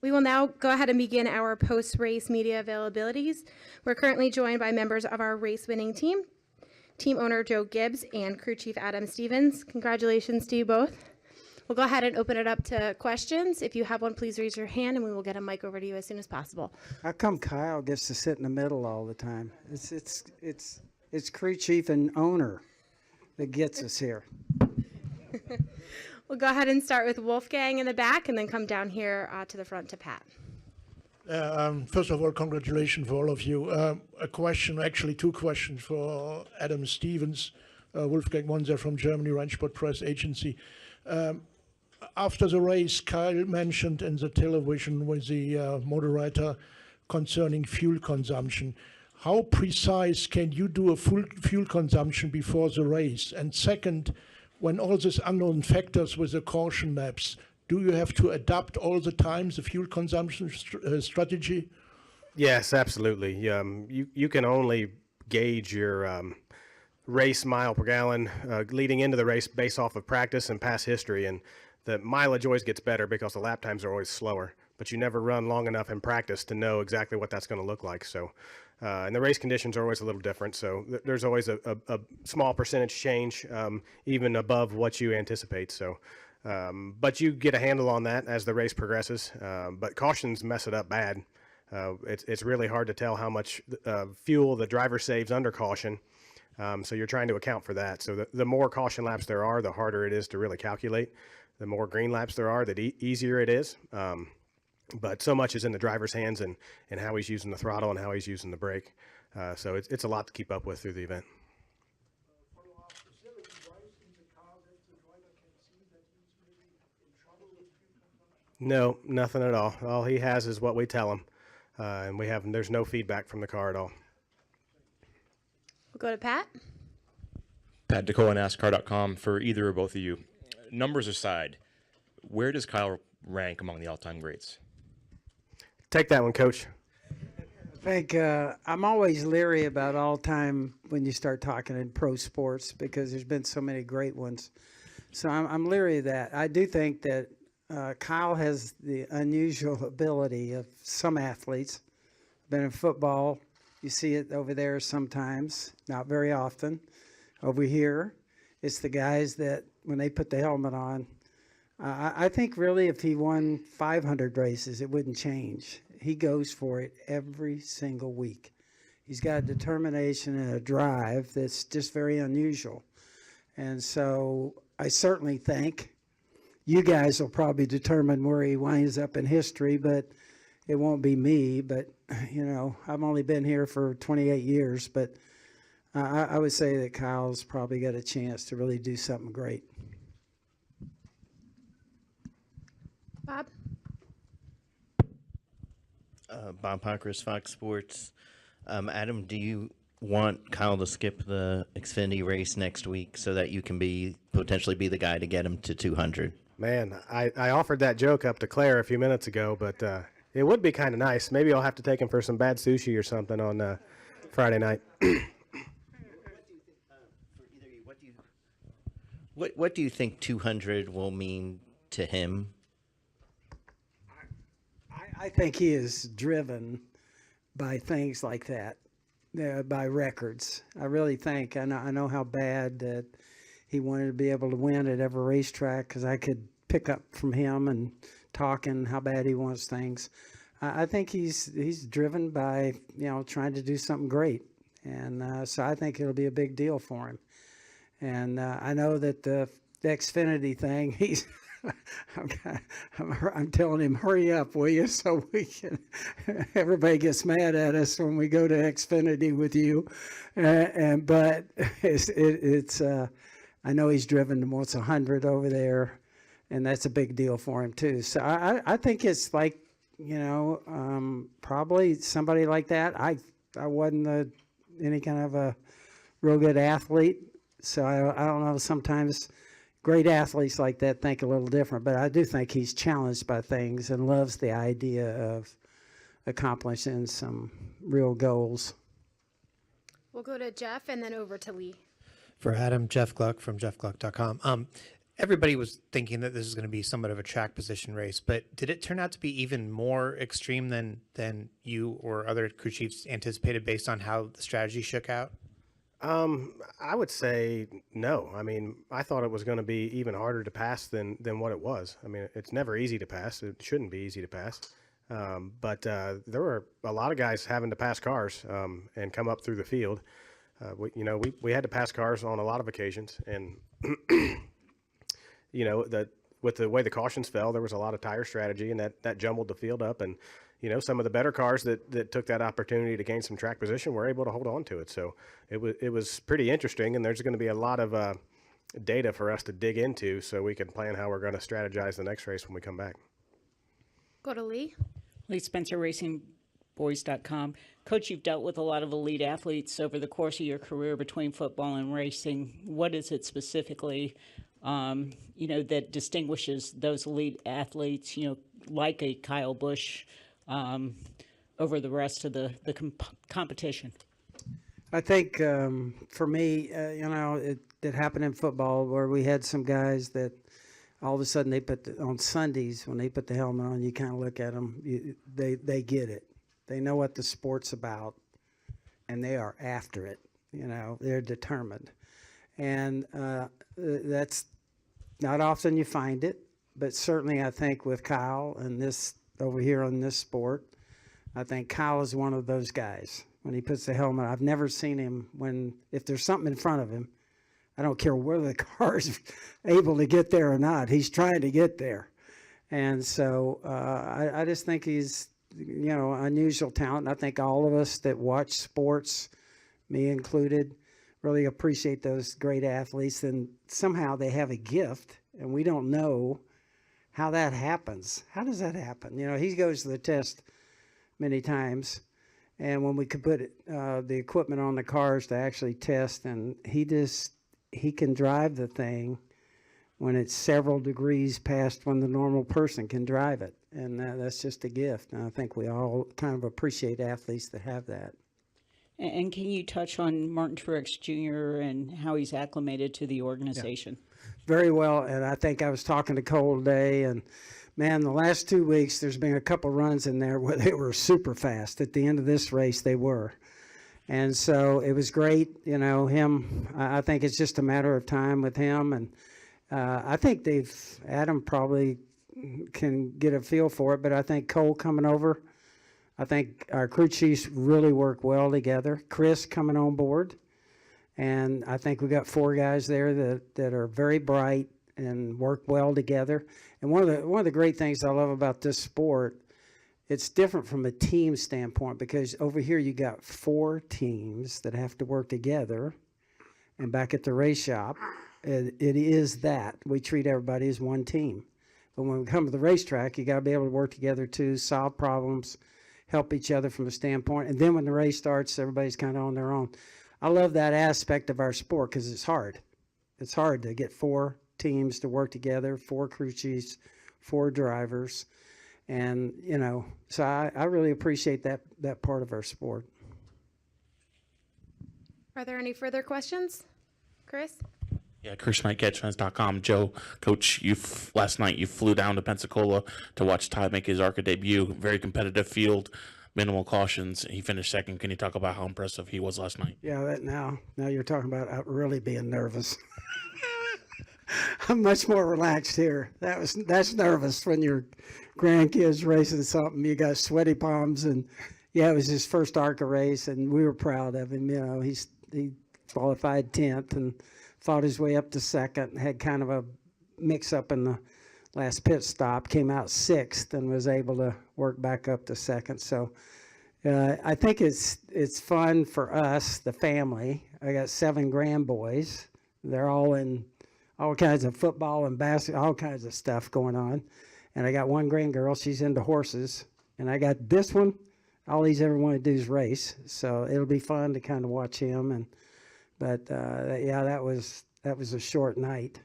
We will now go ahead and begin our post-race media availabilities. We're currently joined by members of our race-winning team, team owner Joe Gibbs and crew chief Adam Stevens. Congratulations to you both. We'll go ahead and open it up to questions. If you have one, please raise your hand and we will get a mic over to you as soon as possible. How come Kyle gets to sit in the middle all the time? It's crew chief and owner that gets us here. We'll go ahead and start with Wolfgang in the back and then come down here to the front to Pat. First of all, congratulations for all of you. A question, actually two questions for Adam Stevens. Wolfgang Monser from Germany, Rheinsport Press Agency. After the race, Kyle mentioned in the television with the moderator concerning fuel consumption. How precise can you do a full fuel consumption before the race? And second, when all these unknown factors with the caution laps, do you have to adapt all the time the fuel consumption strategy? Yes, absolutely. You can only gauge your race mile per gallon leading into the race based off of practice and past history. And the mileage always gets better because the lap times are always slower, but you never run long enough in practice to know exactly what that's going to look like. So, and the race conditions are always a little different. So there's always a small percentage change, even above what you anticipate. So, but you get a handle on that as the race progresses. But cautions mess it up bad. It's really hard to tell how much fuel the driver saves under caution. So you're trying to account for that. So the more caution laps there are, the harder it is to really calculate. The more green laps there are, the easier it is. But so much is in the driver's hands and how he's using the throttle and how he's using the brake. So it's a lot to keep up with through the event. No, nothing at all. All he has is what we tell him. And there's no feedback from the car at all. We'll go to Pat. Pat DeCoe, NASCAR.com. For either or both of you, numbers aside, where does Kyle rank among the all-time greats? Take that one, Coach. I think I'm always leery about all-time when you start talking in pro sports because there's been so many great ones. So I'm leery of that. I do think that Kyle has the unusual ability of some athletes. Been in football, you see it over there sometimes, not very often. Over here, it's the guys that when they put the helmet on, I think really if he won 500 races, it wouldn't change. He goes for it every single week. He's got a determination and a drive that's just very unusual. And so I certainly think you guys will probably determine where he winds up in history, but it won't be me. But, you know, I've only been here for 28 years, but I would say that Kyle's probably got a chance to really do something great. Bob? Bob Pockris, Fox Sports. Adam, do you want Kyle to skip the Xfinity race next week so that you can potentially be the guy to get him to 200? Man, I offered that joke up to Claire a few minutes ago, but it would be kind of nice. Maybe I'll have to take him for some bad sushi or something on Friday night. What do you think 200 will mean to him? I think he is driven by things like that, by records. I really think. I know how bad that he wanted to be able to win at every racetrack because I could pick up from him and talking how bad he wants things. I think he's driven by, you know, trying to do something great. And so I think it'll be a big deal for him. And I know that the Xfinity thing, I'm telling him, hurry up, will you? So we can, everybody gets mad at us when we go to Xfinity with you. But it's I know he's driven almost 100 over there, and that's a big deal for him too. So I think it's like, you know, probably somebody like that. I wasn't any kind of a real good athlete, so I don't know. Sometimes great athletes like that think a little different, but I do think he's challenged by things and loves the idea of accomplishing some real goals. We'll go to Jeff and then over to Lee. For Adam, Jeff Gluck from jeffgluck.com. everybody was thinking that this is going to be somewhat of a track position race, but did it turn out to be even more extreme than you or other crew chiefs anticipated based on how the strategy shook out? I would say no. I mean, I thought it was going to be even harder to pass than what it was. I mean, it's never easy to pass. It shouldn't be easy to pass. But there were a lot of guys having to pass cars and come up through the field. We had to pass cars on a lot of occasions, and with the way the cautions fell, there was a lot of tire strategy, and that jumbled the field up. And some of the better cars that took that opportunity to gain some track position were able to hold on to it. So it was pretty interesting, and there's going to be a lot of data for us to dig into so we can plan how we're going to strategize the next race when we come back. Go to Lee. Lee Spencer, RacingBoys.com. Coach, you've dealt with a lot of elite athletes over the course of your career between football and racing. What is it specifically, that distinguishes those elite athletes, like a Kyle Busch, over the rest of the competition? I think for me, it happened in football where we had some guys that all of a sudden on Sundays when they put the helmet on, you kind of look at them, they get it. They know what the sport's about, and they are after it. They're determined. And that's not often you find it, but certainly I think with Kyle and this over here on this sport, I think Kyle is one of those guys. When he puts the helmet, I've never seen him if there's something in front of him, I don't care whether the car's able to get there or not, he's trying to get there. And so I just think he's, unusual talent. I think all of us that watch sports, me included, really appreciate those great athletes, and somehow they have a gift, and we don't know how that happens. How does that happen? He goes to the test many times, and when we could put the equipment on the cars to actually test, and he can drive the thing when it's several degrees past when the normal person can drive it, and that's just a gift. And I think we all kind of appreciate athletes that have that. And can you touch on Martin Truex Jr. and how he's acclimated to the organization? Yeah. Very well, and I think I was talking to Cole today, and man, the last 2 weeks there's been a couple runs in there where they were super fast. At the end of this race, they were. And so it was great, I think it's just a matter of time with him, and I think Adam probably can get a feel for it, but I think Cole coming over, I think our crew chiefs really work well together. Chris coming on board, and I think we got 4 guys there that are very bright and work well together. And one of the great things I love about this sport, it's different from a team standpoint, because over here you got 4 teams that have to work together, and back at the race shop, it is that. We treat everybody as one team. But when we come to the racetrack, you got to be able to work together too, solve problems, help each other from a standpoint. And then when the race starts, everybody's kind of on their own. I love that aspect of our sport because it's hard. It's hard to get 4 teams to work together, 4 crew chiefs, 4 drivers. And, so I really appreciate that part of our sport. Are there any further questions? Chris? Yeah, Chris Knight, GetTrends.com. Joe, Coach, last night you flew down to Pensacola to watch Ty make his ARCA debut. Very competitive field, minimal cautions. He finished second. Can you talk about how impressive he was last night? Yeah, now you're talking about really being nervous. I'm much more relaxed here. That's nervous when your grandkids racing something. You got sweaty palms, and yeah, it was his first ARCA race, and we were proud of him. He qualified 10th and fought his way up to second. Had kind of a mix-up in the last pit stop. Came out 6th and was able to work back up to second. So I think it's fun for us, the family. I got 7 grandboys. They're all in all kinds of football and basketball, all kinds of stuff going on. And I got 1 grandgirl. She's into horses. And I got this one. All he's ever wanted to do is race. So it'll be fun to kind of watch him. But yeah, that was a short night.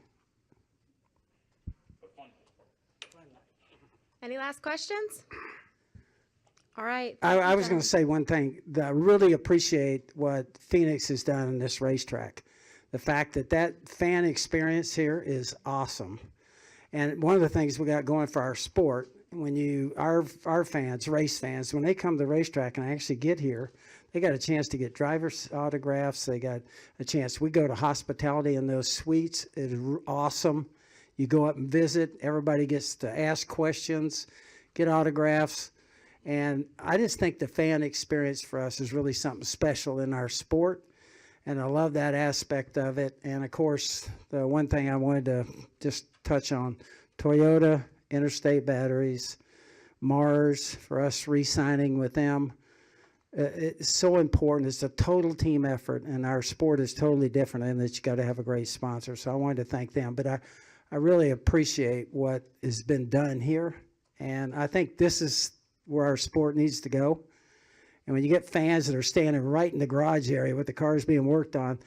Any last questions? All right. I was going to say one thing. I really appreciate what Phoenix has done in this racetrack. the fact that that fan experience here is awesome. And one of the things we got going for our sport, when our fans, race fans, when they come to the racetrack and actually get here, they got a chance to get driver's autographs. They got a chance. We go to hospitality in those suites. It is awesome. You go up and visit. Everybody gets to ask questions, get autographs. And I just think the fan experience for us is really something special in our sport. And I love that aspect of it. And of course, the one thing I wanted to just touch on, Toyota, Interstate Batteries, Mars, for us re-signing with them. It's so important. It's a total team effort, and our sport is totally different in that you got to have a great sponsor. So I wanted to thank them. But I really appreciate what has been done here. And I think this is where our sport needs to go. And when you get fans that are standing right in the garage area with the cars being worked on,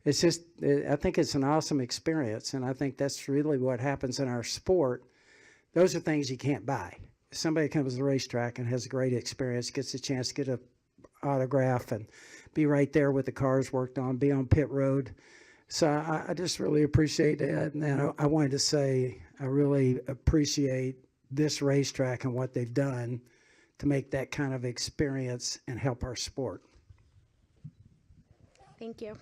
it's just, I think it's an awesome experience. And I think that's really what happens in our sport. Those are things you can't buy. If somebody comes to the racetrack and has a great experience, gets a chance to get an autograph and be right there with the cars worked on, be on pit road. So I just really appreciate that. And I wanted to say I really appreciate this racetrack and what they've done to make that kind of experience and help our sport. Thank you.